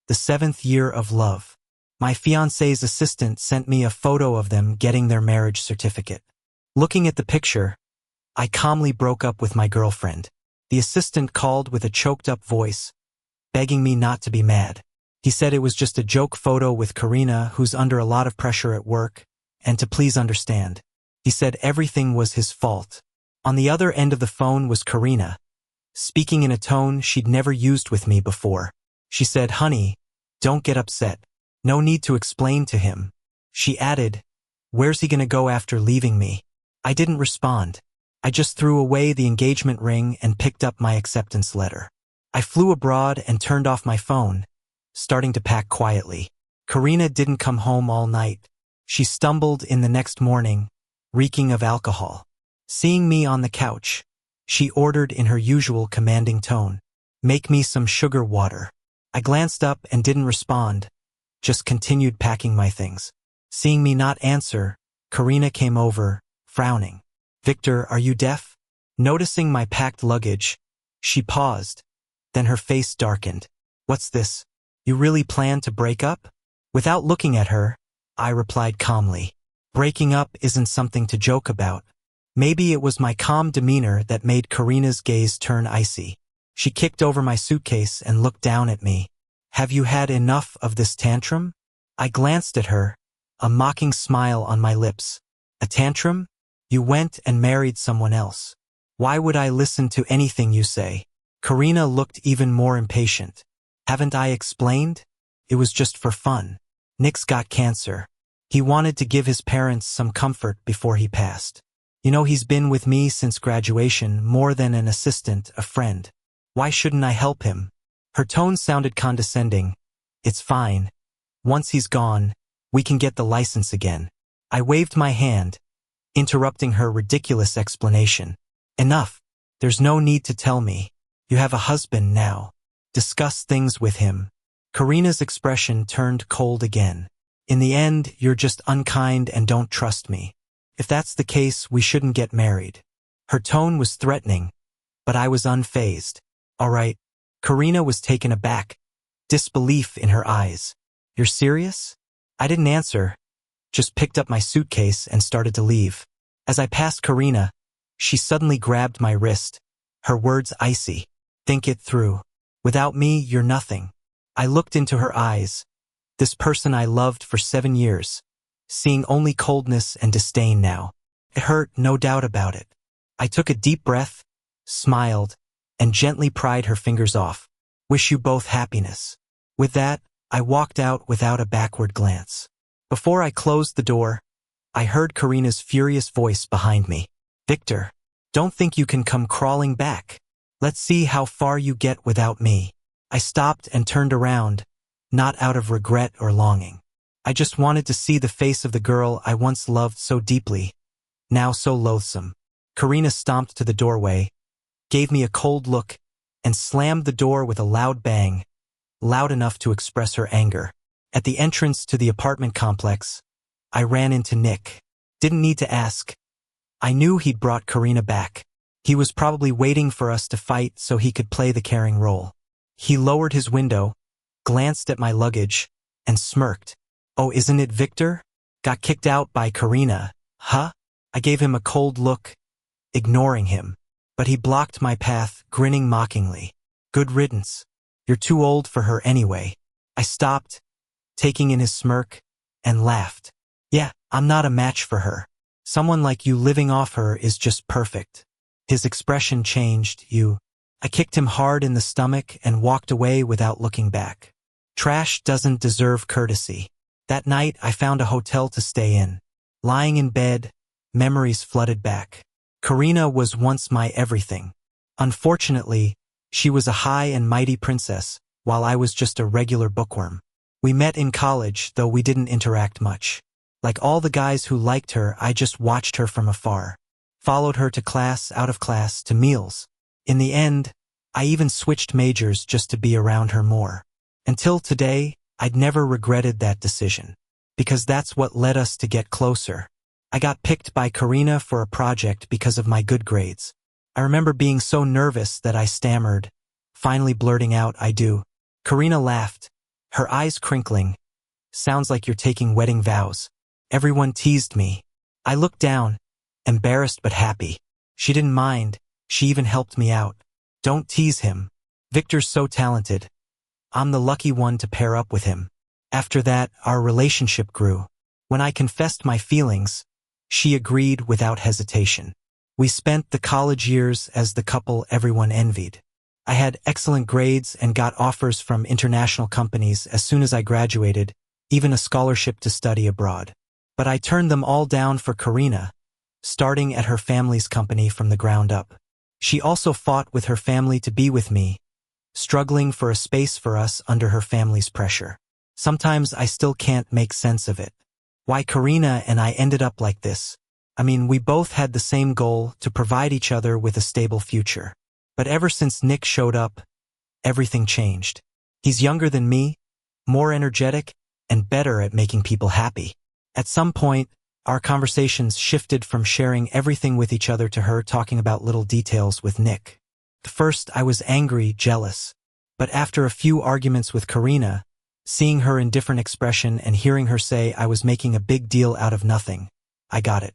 the 7th year of love. My fiancé's assistant sent me a photo of them getting their marriage certificate. Looking at the picture, I calmly broke up with my girlfriend. The assistant called with a choked-up voice, begging me not to be mad. He said it was just a joke photo with Karina, who's under a lot of pressure at work, and to please understand. He said everything was his fault. On the other end of the phone was Karina, speaking in a tone she'd never used with me before. She said, "Honey, don't get upset. No need to explain to him." She added, "Where's he gonna go after leaving me?" I didn't respond. I just threw away the engagement ring and picked up my acceptance letter. I flew abroad and turned off my phone, starting to pack quietly. Karina didn't come home all night. She stumbled in the next morning, reeking of alcohol. Seeing me on the couch, she ordered in her usual commanding tone, "Make me some sugar water." I glanced up and didn't respond, just continued packing my things. Seeing me not answer, Karina came over, frowning. "Victor, are you deaf?" Noticing my packed luggage, she paused, then her face darkened. "What's this? You really plan to break up?" Without looking at her, I replied calmly, "Breaking up isn't something to joke about." Maybe it was my calm demeanor that made Karina's gaze turn icy. She kicked over my suitcase and looked down at me. "Have you had enough of this tantrum?" I glanced at her, a mocking smile on my lips. "A tantrum? You went and married someone else. Why would I listen to anything you say?" Karina looked even more impatient. "Haven't I explained? It was just for fun. Nick's got cancer. He wanted to give his parents some comfort before he passed. You know, he's been with me since graduation, more than an assistant, a friend. Why shouldn't I help him?" Her tone sounded condescending. "It's fine. Once he's gone, we can get the license again." I waved my hand, interrupting her ridiculous explanation. "Enough. There's no need to tell me. You have a husband now. Discuss things with him." Karina's expression turned cold again. "In the end, you're just unkind and don't trust me. If that's the case, we shouldn't get married." Her tone was threatening, but I was unfazed. "All right." Karina was taken aback, disbelief in her eyes. "You're serious?" I didn't answer, just picked up my suitcase and started to leave. As I passed Karina, she suddenly grabbed my wrist, her words icy. "Think it through. Without me, you're nothing." I looked into her eyes, this person I loved for 7 years, seeing only coldness and disdain now. It hurt, no doubt about it. I took a deep breath, smiled, and gently pried her fingers off. "Wish you both happiness." With that, I walked out without a backward glance. Before I closed the door, I heard Karina's furious voice behind me. "Victor, don't think you can come crawling back. Let's see how far you get without me." I stopped and turned around, not out of regret or longing. I just wanted to see the face of the girl I once loved so deeply, now so loathsome. Karina stomped to the doorway, gave me a cold look, and slammed the door with a loud bang, loud enough to express her anger. At the entrance to the apartment complex, I ran into Nick. Didn't need to ask. I knew he'd brought Karina back. He was probably waiting for us to fight so he could play the caring role. He lowered his window, glanced at my luggage, and smirked. "Oh, isn't it Victor? Got kicked out by Karina, huh?" I gave him a cold look, ignoring him, but he blocked my path, grinning mockingly. "Good riddance. You're too old for her anyway." I stopped, taking in his smirk, and laughed. "Yeah, I'm not a match for her. Someone like you living off her is just perfect." His expression changed. "You." I kicked him hard in the stomach and walked away without looking back. Trash doesn't deserve courtesy. That night, I found a hotel to stay in. Lying in bed, memories flooded back. Karina was once my everything. Unfortunately, she was a high and mighty princess, while I was just a regular bookworm. We met in college, though we didn't interact much. Like all the guys who liked her, I just watched her from afar. Followed her to class, out of class, to meals. In the end, I even switched majors just to be around her more. Until today, I'd never regretted that decision. Because that's what led us to get closer. I got picked by Karina for a project because of my good grades. I remember being so nervous that I stammered, finally blurting out, "I do." Karina laughed, her eyes crinkling. Sounds like you're taking wedding vows. Everyone teased me. I looked down, embarrassed but happy. She didn't mind, she even helped me out. Don't tease him. Victor's so talented. I'm the lucky one to pair up with him. After that, our relationship grew. When I confessed my feelings, she agreed without hesitation. We spent the college years as the couple everyone envied. I had excellent grades and got offers from international companies as soon as I graduated, even a scholarship to study abroad. But I turned them all down for Karina, starting at her family's company from the ground up. She also fought with her family to be with me, struggling for a space for us under her family's pressure. Sometimes I still can't make sense of it. Why Karina and I ended up like this. I mean, we both had the same goal, to provide each other with a stable future. But ever since Nick showed up, everything changed. He's younger than me, more energetic, and better at making people happy. At some point, our conversations shifted from sharing everything with each other to her talking about little details with Nick. At first, I was angry, jealous. But after a few arguments with Karina, seeing her indifferent expression and hearing her say I was making a big deal out of nothing, I got it.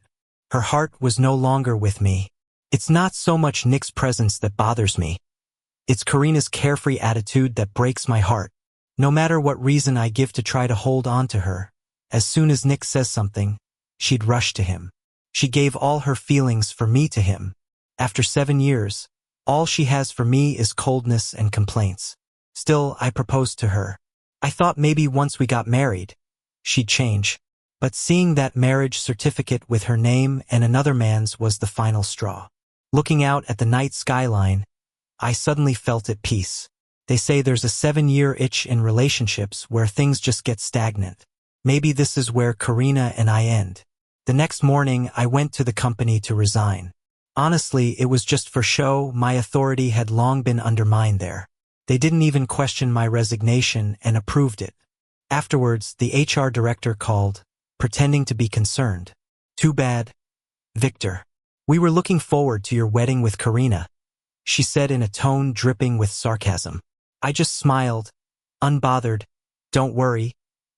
Her heart was no longer with me. It's not so much Nick's presence that bothers me. It's Karina's carefree attitude that breaks my heart. No matter what reason I give to try to hold on to her, as soon as Nick says something, she'd rush to him. She gave all her feelings for me to him. After 7 years, all she has for me is coldness and complaints. Still, I proposed to her. I thought maybe once we got married, she'd change. But seeing that marriage certificate with her name and another man's was the final straw. Looking out at the night skyline, I suddenly felt at peace. They say there's a 7-year itch in relationships where things just get stagnant. Maybe this is where Karina and I end. The next morning, I went to the company to resign. Honestly, it was just for show. My authority had long been undermined there. They didn't even question my resignation and approved it. Afterwards, the HR director called, pretending to be concerned. Too bad, Victor. We were looking forward to your wedding with Karina, she said in a tone dripping with sarcasm. I just smiled, unbothered. Don't worry,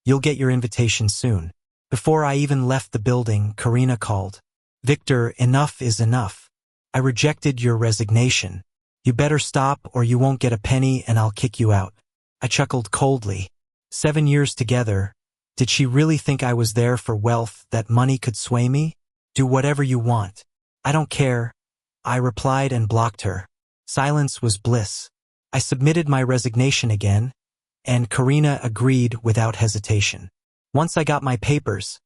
you'll get your invitation soon. Before I even left the building, Karina called. Victor, enough is enough. I rejected your resignation. You better stop or you won't get a penny and I'll kick you out. I chuckled coldly. 7 years together. Did she really think I was there for wealth, that money could sway me? Do whatever you want. I don't care, I replied and blocked her. Silence was bliss. I submitted my resignation again, and Karina agreed without hesitation. Once I got my papers,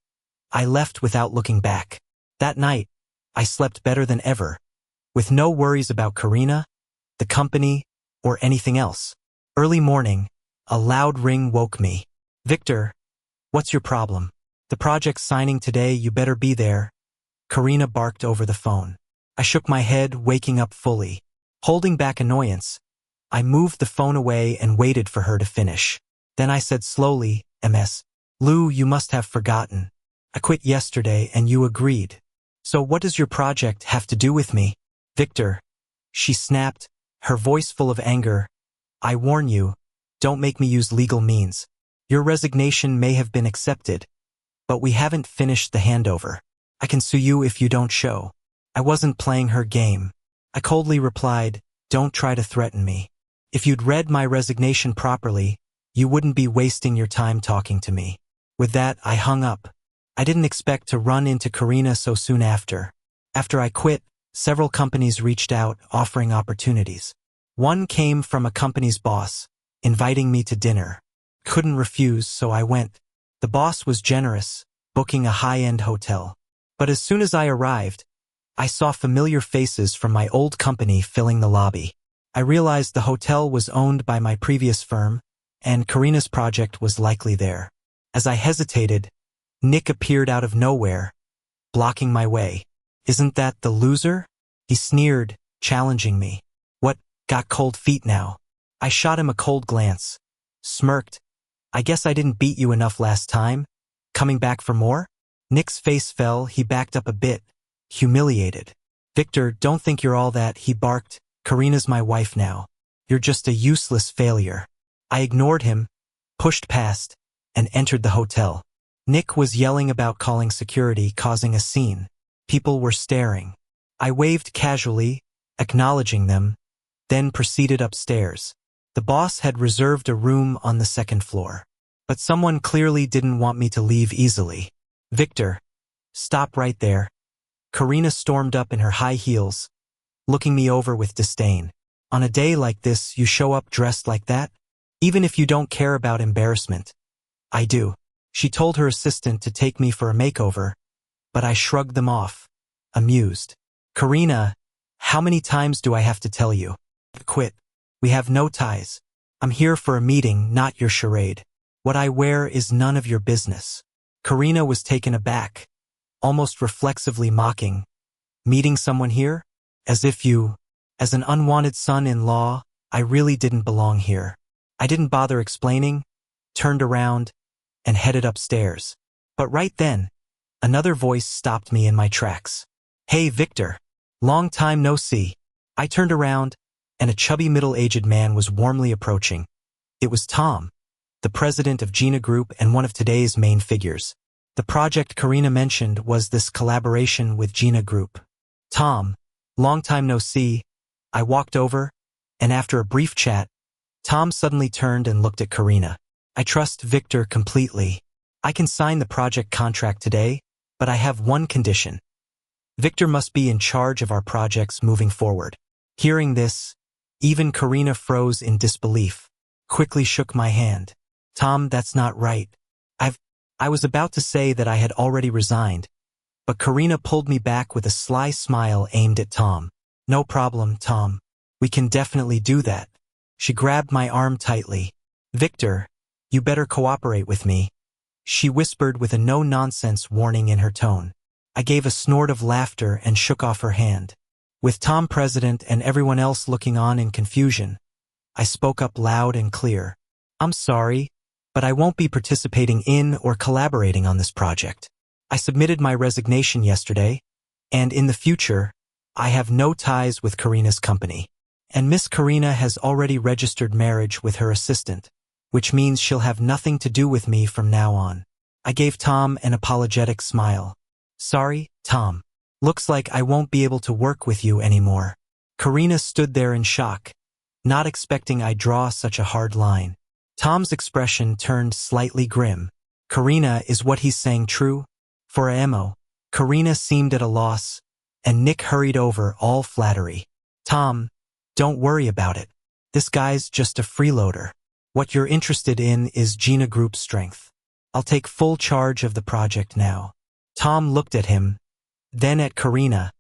I left without looking back. That night, I slept better than ever, with no worries about Karina, the company, or anything else. Early morning, a loud ring woke me. Victor, what's your problem? The project's signing today, you better be there. Karina barked over the phone. I shook my head, waking up fully. Holding back annoyance, I moved the phone away and waited for her to finish. Then I said slowly, Ms. Lou, you must have forgotten. I quit yesterday and you agreed. So what does your project have to do with me? Victor, she snapped, her voice full of anger. I warn you, don't make me use legal means. Your resignation may have been accepted, but we haven't finished the handover. I can sue you if you don't show. I wasn't playing her game. I coldly replied, don't try to threaten me. If you'd read my resignation properly, you wouldn't be wasting your time talking to me. With that, I hung up. I didn't expect to run into Karina so soon after. After I quit, several companies reached out, offering opportunities. One came from a company's boss, inviting me to dinner. Couldn't refuse, so I went. The boss was generous, booking a high-end hotel. But as soon as I arrived, I saw familiar faces from my old company filling the lobby. I realized the hotel was owned by my previous firm, and Karina's project was likely there. As I hesitated, Nick appeared out of nowhere, blocking my way. Isn't that the loser? He sneered, challenging me. What, got cold feet now? I shot him a cold glance, smirked. I guess I didn't beat you enough last time. Coming back for more? Nick's face fell, he backed up a bit, humiliated. Victor, don't think you're all that, he barked. Karina's my wife now. You're just a useless failure. I ignored him, pushed past, and entered the hotel. Nick was yelling about calling security, causing a scene. People were staring. I waved casually, acknowledging them, then proceeded upstairs. The boss had reserved a room on the second floor. But someone clearly didn't want me to leave easily. "Victor, stop right there." Karina stormed up in her high heels, looking me over with disdain. "On a day like this, you show up dressed like that? Even if you don't care about embarrassment." "I do." She told her assistant to take me for a makeover, but I shrugged them off, amused. "Karina, how many times do I have to tell you? Quit. We have no ties. I'm here for a meeting, not your charade. What I wear is none of your business." Karina was taken aback, almost reflexively mocking. "Meeting someone here? As an unwanted son-in-law, I really didn't belong here." I didn't bother explaining, turned around, and headed upstairs. But right then, another voice stopped me in my tracks. "Hey, Victor. Long time no see." I turned around, and a chubby middle-aged man was warmly approaching. It was Tom, the president of Gina Group and one of today's main figures. The project Karina mentioned was this collaboration with Gina Group. "Tom, long time no see." I walked over, and after a brief chat, Tom suddenly turned and looked at Karina. "I trust Victor completely. I can sign the project contract today, but I have one condition. Victor must be in charge of our projects moving forward." Hearing this, even Karina froze in disbelief, quickly shook my hand. "Tom, that's not right. I was about to say that I had already resigned, but Karina pulled me back with a sly smile aimed at Tom. "No problem, Tom. We can definitely do that." She grabbed my arm tightly. "Victor, you better cooperate with me," she whispered with a no-nonsense warning in her tone. I gave a snort of laughter and shook off her hand. With Tom present and everyone else looking on in confusion, I spoke up loud and clear. "I'm sorry, but I won't be participating in or collaborating on this project. I submitted my resignation yesterday, and in the future, I have no ties with Karina's company. And Miss Karina has already registered marriage with her assistant, which means she'll have nothing to do with me from now on." I gave Tom an apologetic smile. "Sorry, Tom. Looks like I won't be able to work with you anymore." Karina stood there in shock, not expecting I'd draw such a hard line. Tom's expression turned slightly grim. "Karina, is what he's saying true?" For a mo, Karina seemed at a loss, and Nick hurried over, all flattery. "Tom, don't worry about it. This guy's just a freeloader. What you're interested in is Gina Group's strength. I'll take full charge of the project now." Tom looked at him, then at Karina,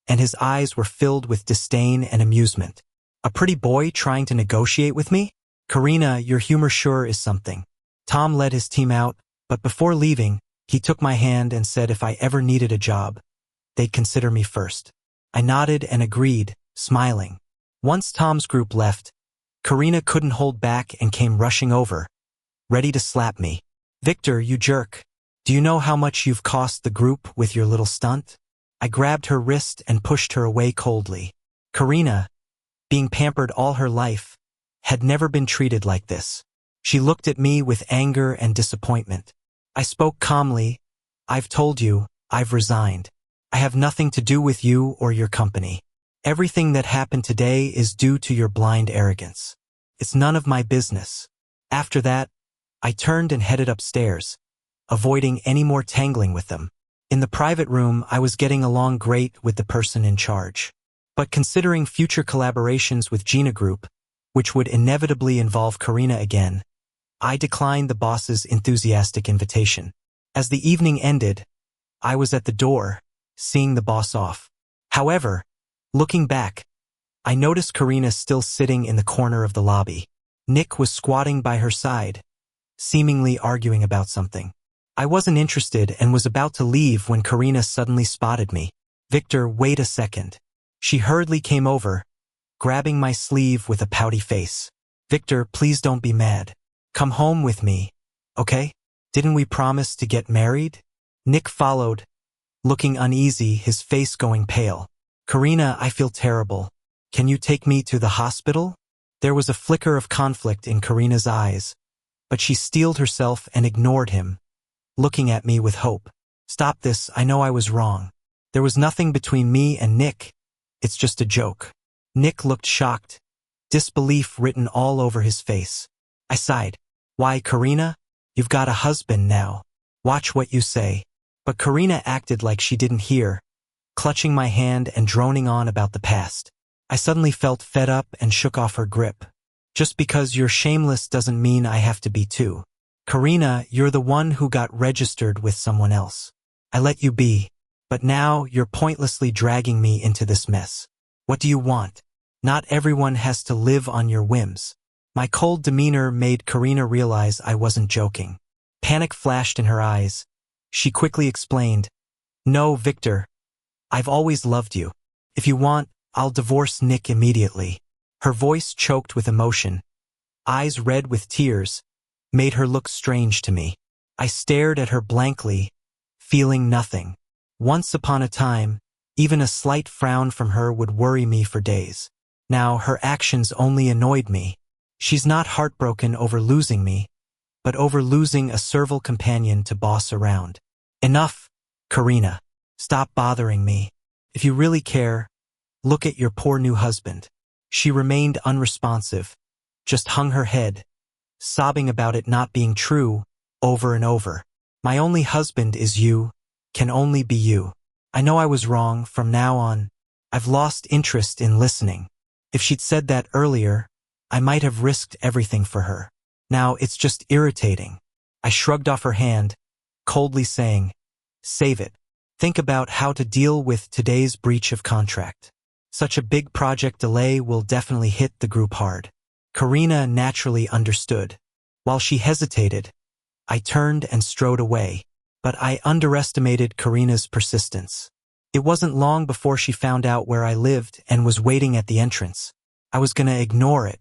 and his eyes were filled with disdain and amusement. "A pretty boy trying to negotiate with me? Karina, your humor sure is something." Tom led his team out, but before leaving, he took my hand and said if I ever needed a job, they'd consider me first. I nodded and agreed, smiling. Once Tom's group left, Karina couldn't hold back and came rushing over, ready to slap me. "Victor, you jerk. Do you know how much you've cost the group with your little stunt?" I grabbed her wrist and pushed her away coldly. Karina, being pampered all her life, had never been treated like this. She looked at me with anger and disappointment. I spoke calmly. "I've told you, I've resigned. I have nothing to do with you or your company. Everything that happened today is due to your blind arrogance. It's none of my business." After that, I turned and headed upstairs, avoiding any more tangling with them. In the private room, I was getting along great with the person in charge. But considering future collaborations with Gina Group, which would inevitably involve Karina again, I declined the boss's enthusiastic invitation. As the evening ended, I was at the door, seeing the boss off. However, looking back, I noticed Karina still sitting in the corner of the lobby. Nick was squatting by her side, seemingly arguing about something. I wasn't interested and was about to leave when Karina suddenly spotted me. "Victor, wait a second." She hurriedly came over, grabbing my sleeve with a pouty face. "Victor, please don't be mad. Come home with me, okay? Didn't we promise to get married?" Nick followed, looking uneasy, his face going pale. "Karina, I feel terrible. Can you take me to the hospital?" There was a flicker of conflict in Karina's eyes, but she steeled herself and ignored him, looking at me with hope. Stop this, I know I was wrong. There was nothing between me and Nick. It's just a joke. Nick looked shocked, disbelief written all over his face. I sighed. Why, Karina? You've got a husband now. Watch what you say. But Karina acted like she didn't hear, clutching my hand and droning on about the past. I suddenly felt fed up and shook off her grip. Just because you're shameless doesn't mean I have to be too. Karina, you're the one who got registered with someone else. I let you be, but now you're pointlessly dragging me into this mess. What do you want? Not everyone has to live on your whims. My cold demeanor made Karina realize I wasn't joking. Panic flashed in her eyes. She quickly explained, No, Victor, I've always loved you. If you want, I'll divorce Nick immediately. Her voice choked with emotion, eyes red with tears, made her look strange to me. I stared at her blankly, feeling nothing. Once upon a time, even a slight frown from her would worry me for days. Now her actions only annoyed me. She's not heartbroken over losing me, but over losing a servile companion to boss around. Enough, Karina. Stop bothering me. If you really care, look at your poor new husband. She remained unresponsive, just hung her head, sobbing about it not being true, over and over. My only husband is you, can only be you. I know I was wrong. From now on, I've lost interest in listening. If she'd said that earlier, I might have risked everything for her. Now it's just irritating. I shrugged off her hand, coldly saying, Save it. Think about how to deal with today's breach of contract. Such a big project delay will definitely hit the group hard. Karina naturally understood. While she hesitated, I turned and strode away, but I underestimated Karina's persistence. It wasn't long before she found out where I lived and was waiting at the entrance. I was gonna ignore it,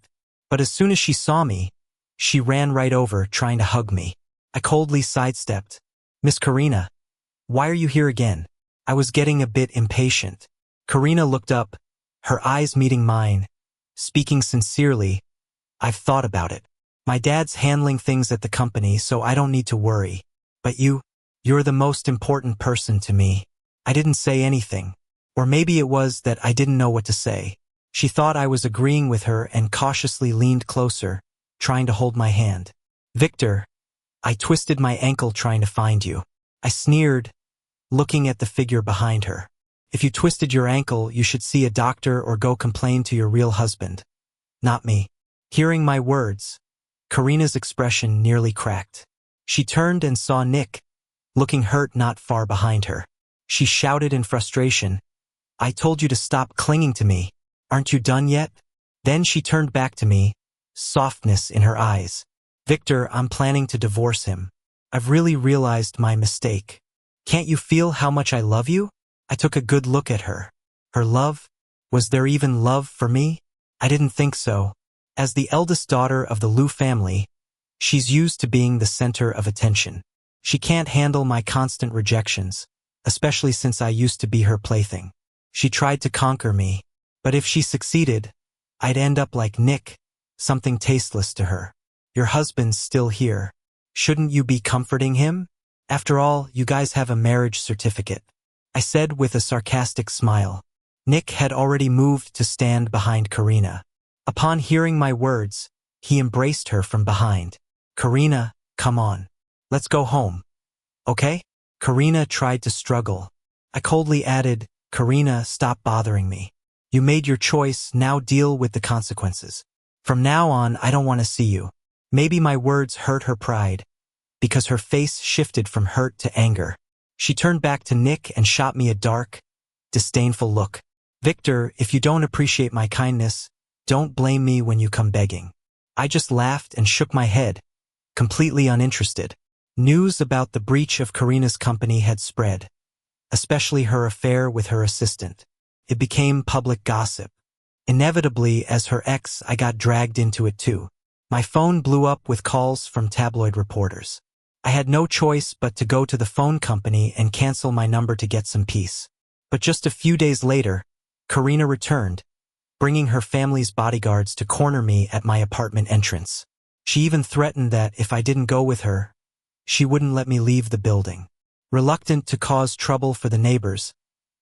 but as soon as she saw me, she ran right over, trying to hug me. I coldly sidestepped. Miss Karina, why are you here again? I was getting a bit impatient. Karina looked up, her eyes meeting mine, speaking sincerely. I've thought about it. My dad's handling things at the company, so I don't need to worry. But you're the most important person to me. I didn't say anything. Or maybe it was that I didn't know what to say. She thought I was agreeing with her and cautiously leaned closer, trying to hold my hand. Victor, I twisted my ankle trying to find you. I sneered, looking at the figure behind her. If you twisted your ankle, you should see a doctor or go complain to your real husband. Not me. Hearing my words, Karina's expression nearly cracked. She turned and saw Nick, looking hurt not far behind her. She shouted in frustration, I told you to stop clinging to me. Aren't you done yet? Then she turned back to me, softness in her eyes. Victor, I'm planning to divorce him. I've really realized my mistake. Can't you feel how much I love you? I took a good look at her. Her love? Was there even love for me? I didn't think so. As the eldest daughter of the Liu family, she's used to being the center of attention. She can't handle my constant rejections, especially since I used to be her plaything. She tried to conquer me, but if she succeeded, I'd end up like Nick, something tasteless to her. Your husband's still here. Shouldn't you be comforting him? After all, you guys have a marriage certificate. I said with a sarcastic smile. Nick had already moved to stand behind Karina. Upon hearing my words, he embraced her from behind. Karina, come on. Let's go home. Okay? Karina tried to struggle. I coldly added, Karina, stop bothering me. You made your choice, now deal with the consequences. From now on, I don't want to see you. Maybe my words hurt her pride, because her face shifted from hurt to anger. She turned back to Nick and shot me a dark, disdainful look. Victor, if you don't appreciate my kindness, don't blame me when you come begging. I just laughed and shook my head, completely uninterested. News about the breach of Karina's company had spread, especially her affair with her assistant. It became public gossip. Inevitably, as her ex, I got dragged into it too. My phone blew up with calls from tabloid reporters. I had no choice but to go to the phone company and cancel my number to get some peace. But just a few days later, Karina returned, bringing her family's bodyguards to corner me at my apartment entrance. She even threatened that if I didn't go with her, she wouldn't let me leave the building. Reluctant to cause trouble for the neighbors,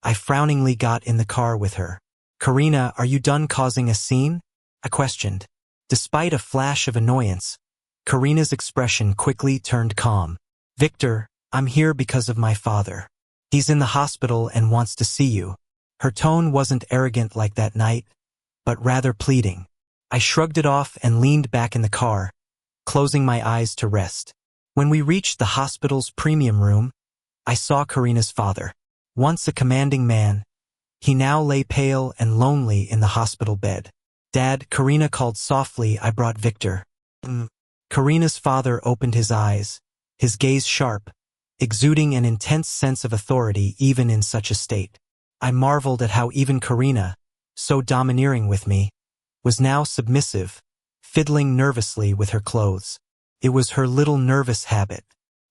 I frowningly got in the car with her. "Karina, are you done causing a scene?" I questioned. Despite a flash of annoyance, Karina's expression quickly turned calm. "Victor, I'm here because of my father. He's in the hospital and wants to see you." Her tone wasn't arrogant like that night, but rather pleading. I shrugged it off and leaned back in the car, closing my eyes to rest. When we reached the hospital's premium room, I saw Karina's father. Once a commanding man, he now lay pale and lonely in the hospital bed. "Dad," Karina called softly. "I brought Victor." Karina's father opened his eyes, his gaze sharp, exuding an intense sense of authority even in such a state. I marveled at how even Karina, so domineering with me, was now submissive, fiddling nervously with her clothes. It was her little nervous habit.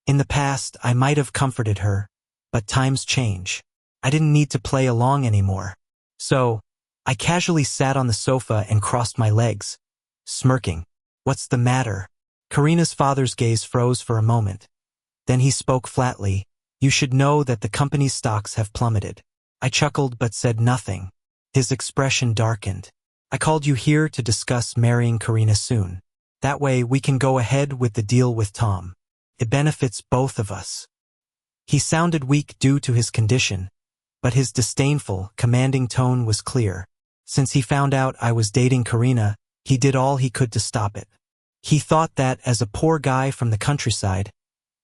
In the past, I might have comforted her, but times change. I didn't need to play along anymore. So, I casually sat on the sofa and crossed my legs, smirking. "What's the matter?" Karina's father's gaze froze for a moment. Then he spoke flatly. "You should know that the company's stocks have plummeted." I chuckled but said nothing. His expression darkened. "I called you here to discuss marrying Karina soon. That way we can go ahead with the deal with Tom. It benefits both of us." He sounded weak due to his condition, but his disdainful, commanding tone was clear. Since he found out I was dating Karina, he did all he could to stop it. He thought that, as a poor guy from the countryside,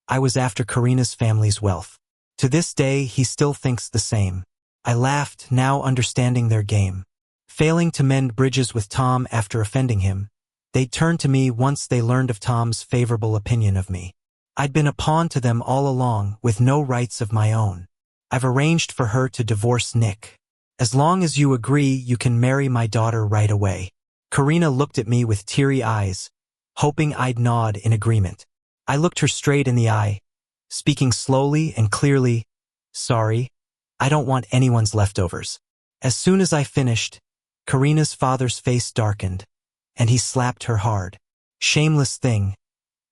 I was after Karina's family's wealth. To this day, he still thinks the same. I laughed, now understanding their game. Failing to mend bridges with Tom after offending him, they'd turn to me once they learned of Tom's favorable opinion of me. I'd been a pawn to them all along, with no rights of my own. "I've arranged for her to divorce Nick. As long as you agree, you can marry my daughter right away." Karina looked at me with teary eyes, hoping I'd nod in agreement. I looked her straight in the eye, speaking slowly and clearly. "Sorry, I don't want anyone's leftovers." As soon as I finished, Karina's father's face darkened, and he slapped her hard. "Shameless thing,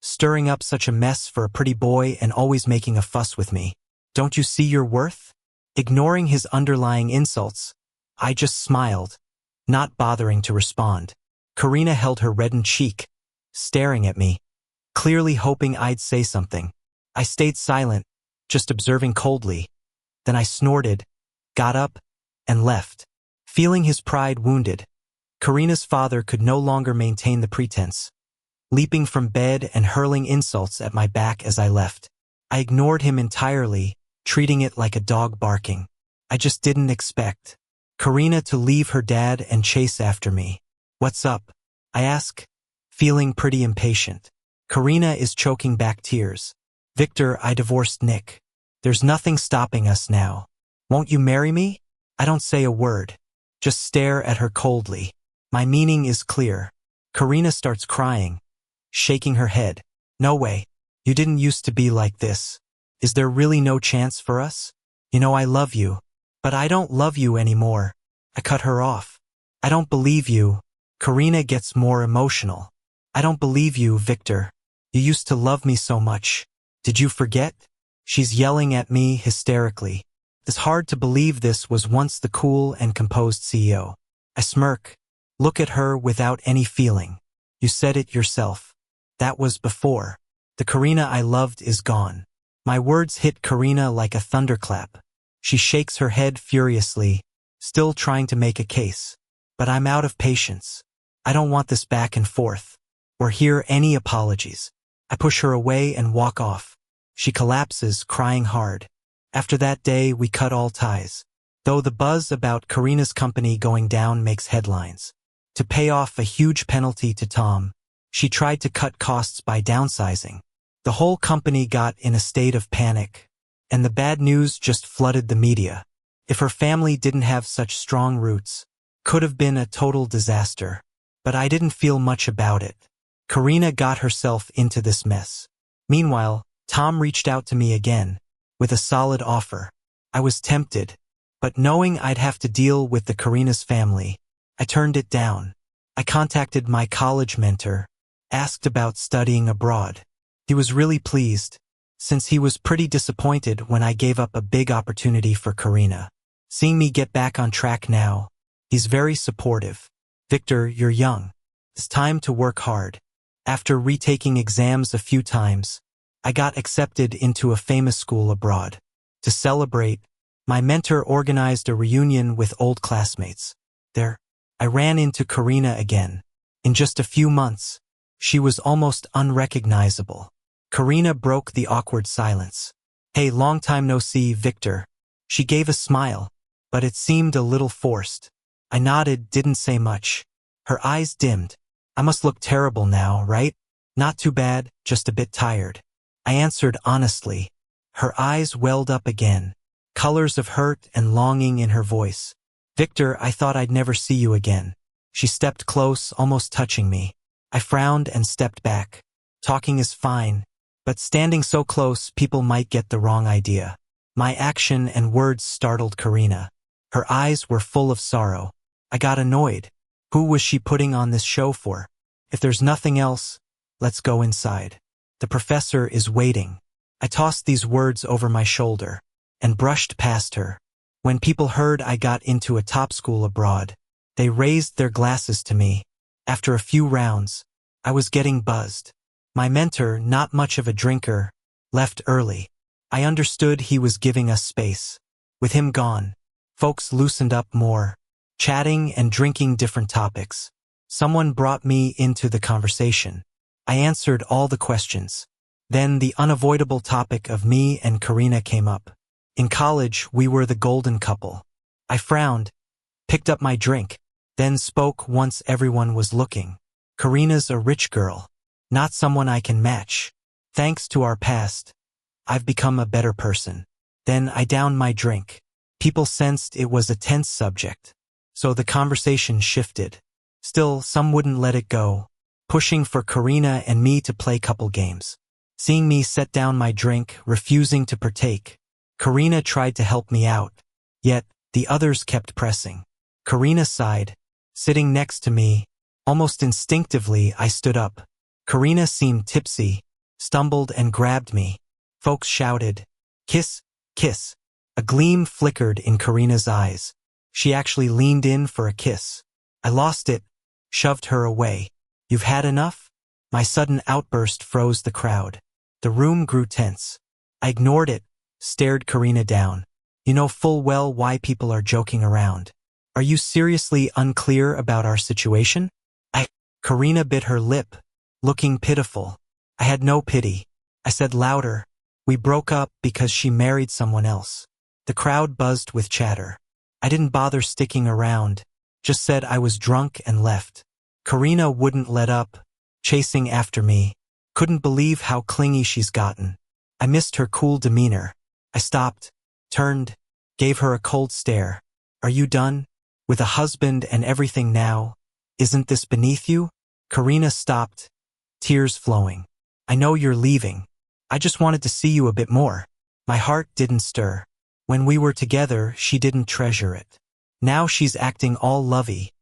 stirring up such a mess for a pretty boy and always making a fuss with me. Don't you see your worth?" Ignoring his underlying insults, I just smiled, not bothering to respond. Karina held her reddened cheek, staring at me, clearly hoping I'd say something. I stayed silent, just observing coldly. Then I snorted, got up, and left. Feeling his pride wounded, Karina's father could no longer maintain the pretense, leaping from bed and hurling insults at my back as I left. I ignored him entirely, treating it like a dog barking. I just didn't expect Karina to leave her dad and chase after me. "What's up?" I asked, feeling pretty impatient. Karina is choking back tears. "Victor, I divorced Nick. There's nothing stopping us now. Won't you marry me?" I don't say a word, just stare at her coldly. My meaning is clear. Karina starts crying, shaking her head. "No way. You didn't used to be like this. Is there really no chance for us? You know I love you." "But I don't love you anymore." I cut her off. "I don't believe you." Karina gets more emotional. "I don't believe you, Victor. You used to love me so much. Did you forget?" She's yelling at me hysterically. It's hard to believe this was once the cool and composed CEO. I smirk, look at her without any feeling. "You said it yourself. That was before. The Karina I loved is gone." My words hit Karina like a thunderclap. She shakes her head furiously, still trying to make a case. But I'm out of patience. I don't want this back and forth, or hear any apologies. I push her away and walk off. She collapses, crying hard. After that day, we cut all ties. Though the buzz about Karina's company going down makes headlines. To pay off a huge penalty to Tom, she tried to cut costs by downsizing. The whole company got in a state of panic, and the bad news just flooded the media. If her family didn't have such strong roots, could have been a total disaster. But I didn't feel much about it. Karina got herself into this mess. Meanwhile, Tom reached out to me again, with a solid offer. I was tempted, but knowing I'd have to deal with the Karina's family, I turned it down. I contacted my college mentor, asked about studying abroad. He was really pleased, since he was pretty disappointed when I gave up a big opportunity for Karina. Seeing me get back on track now, he's very supportive. Victor, you're young. It's time to work hard. After retaking exams a few times, I got accepted into a famous school abroad. To celebrate, my mentor organized a reunion with old classmates. There, I ran into Karina again. In just a few months, she was almost unrecognizable. Karina broke the awkward silence. Hey, long time no see, Victor. She gave a smile, but it seemed a little forced. I nodded, didn't say much. Her eyes dimmed. I must look terrible now, right? Not too bad, just a bit tired. I answered honestly. Her eyes welled up again, colors of hurt and longing in her voice. Victor, I thought I'd never see you again. She stepped close, almost touching me. I frowned and stepped back. Talking is fine, but standing so close, people might get the wrong idea. My action and words startled Karina. Her eyes were full of sorrow. I got annoyed. Who was she putting on this show for? If there's nothing else, let's go inside. The professor is waiting. I tossed these words over my shoulder and brushed past her. When people heard I got into a top school abroad, they raised their glasses to me. After a few rounds, I was getting buzzed. My mentor, not much of a drinker, left early. I understood he was giving us space. With him gone, folks loosened up more, chatting and drinking different topics. Someone brought me into the conversation. I answered all the questions. Then the unavoidable topic of me and Karina came up. In college, we were the golden couple. I frowned, picked up my drink, then spoke once everyone was looking. Karina's a rich girl, not someone I can match. Thanks to our past, I've become a better person. Then I downed my drink. People sensed it was a tense subject, so the conversation shifted. Still, some wouldn't let it go, pushing for Karina and me to play couple games. Seeing me set down my drink, refusing to partake, Karina tried to help me out, yet the others kept pressing. Karina sighed, sitting next to me. Almost instinctively, I stood up. Karina seemed tipsy, stumbled and grabbed me. Folks shouted, "Kiss, kiss." A gleam flickered in Karina's eyes. She actually leaned in for a kiss. I lost it, shoved her away. "You've had enough?" My sudden outburst froze the crowd. The room grew tense. I ignored it, stared Karina down. You know full well why people are joking around. Are you seriously unclear about our situation? Karina bit her lip, looking pitiful. I had no pity. I said louder, "We broke up because she married someone else." The crowd buzzed with chatter. I didn't bother sticking around, just said I was drunk and left. Karina wouldn't let up, chasing after me. Couldn't believe how clingy she's gotten. I missed her cool demeanor. I stopped, turned, gave her a cold stare. "Are you done? With a husband and everything now? Isn't this beneath you?" Karina stopped, tears flowing. "I know you're leaving. I just wanted to see you a bit more." My heart didn't stir. When we were together, she didn't treasure it. Now she's acting all lovey.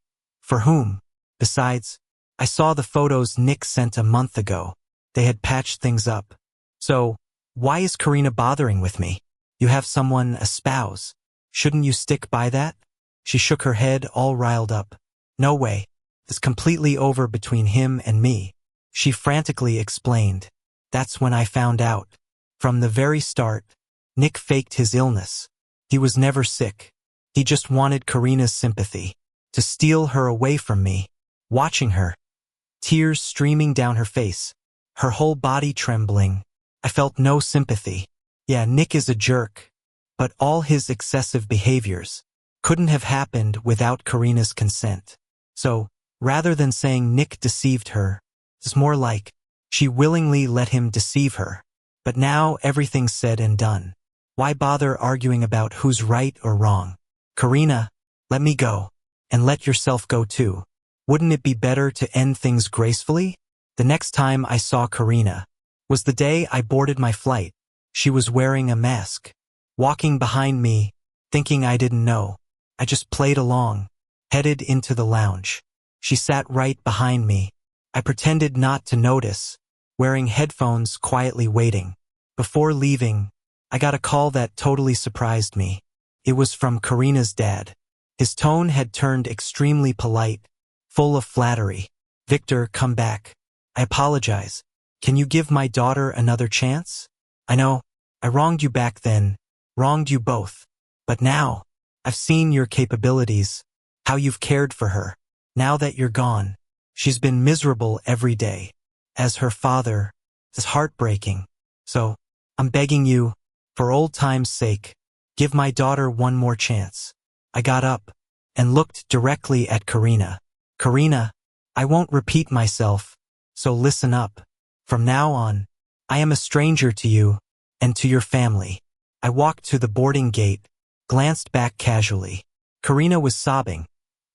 For whom? Besides, I saw the photos Nick sent a month ago. They had patched things up. So, why is Karina bothering with me? You have someone, a spouse. Shouldn't you stick by that? She shook her head, all riled up. No way. It's completely over between him and me. She frantically explained. That's when I found out. From the very start, Nick faked his illness. He was never sick. He just wanted Karina's sympathy. To steal her away from me. Watching her, tears streaming down her face, her whole body trembling, I felt no sympathy. Yeah, Nick is a jerk, but all his excessive behaviors couldn't have happened without Karina's consent. So, rather than saying Nick deceived her, it's more like she willingly let him deceive her. But now everything's said and done. Why bother arguing about who's right or wrong? Karina, let me go. And let yourself go too. Wouldn't it be better to end things gracefully? The next time I saw Karina was the day I boarded my flight. She was wearing a mask, walking behind me, thinking I didn't know. I just played along, headed into the lounge. She sat right behind me, I pretended not to notice, wearing headphones quietly waiting. Before leaving, I got a call that totally surprised me. It was from Karina's dad. His tone had turned extremely polite, full of flattery. "Victor, come back. I apologize. Can you give my daughter another chance? I know, I wronged you back then, wronged you both. But now, I've seen your capabilities, how you've cared for her. Now that you're gone, she's been miserable every day. As her father, it's heartbreaking. So, I'm begging you, for old time's sake, give my daughter one more chance." I got up and looked directly at Karina. "Karina, I won't repeat myself, so listen up. From now on, I am a stranger to you and to your family." I walked to the boarding gate, glanced back casually. Karina was sobbing,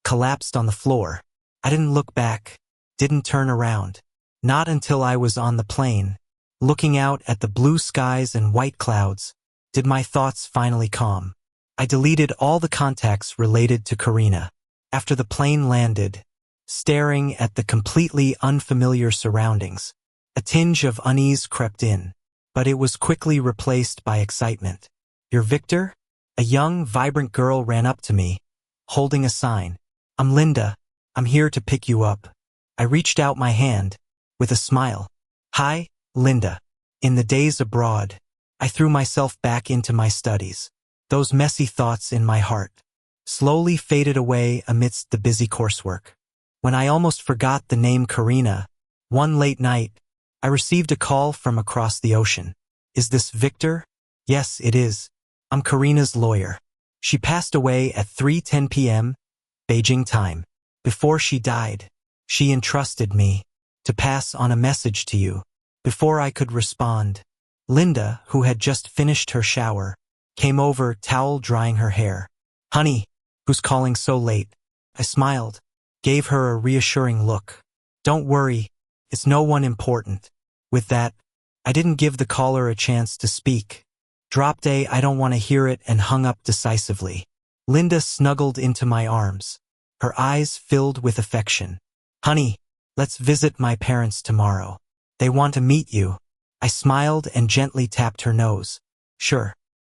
collapsed on the floor. I didn't look back, didn't turn around. Not until I was on the plane, looking out at the blue skies and white clouds, did my thoughts finally calm. I deleted all the contacts related to Karina. After the plane landed, staring at the completely unfamiliar surroundings, a tinge of unease crept in, but it was quickly replaced by excitement. "You're Victor?" A young, vibrant girl ran up to me, holding a sign. "I'm Linda. I'm here to pick you up." I reached out my hand, with a smile. "Hi, Linda." In the days abroad, I threw myself back into my studies. Those messy thoughts in my heart slowly faded away amidst the busy coursework. When I almost forgot the name Karina, one late night, I received a call from across the ocean. "Is this Victor?" "Yes, it is. I'm Karina's lawyer. She passed away at 3:10 p.m. Beijing time. Before she died, she entrusted me to pass on a message to you." Before I could respond, Linda, who had just finished her shower, came over, towel drying her hair. "Honey, who's calling so late?" I smiled, gave her a reassuring look. "Don't worry, it's no one important." With that, I didn't give the caller a chance to speak. Dropped a "I don't want to hear it" and hung up decisively. Linda snuggled into my arms, her eyes filled with affection. "Honey, let's visit my parents tomorrow. They want to meet you." I smiled and gently tapped her nose. "Sure."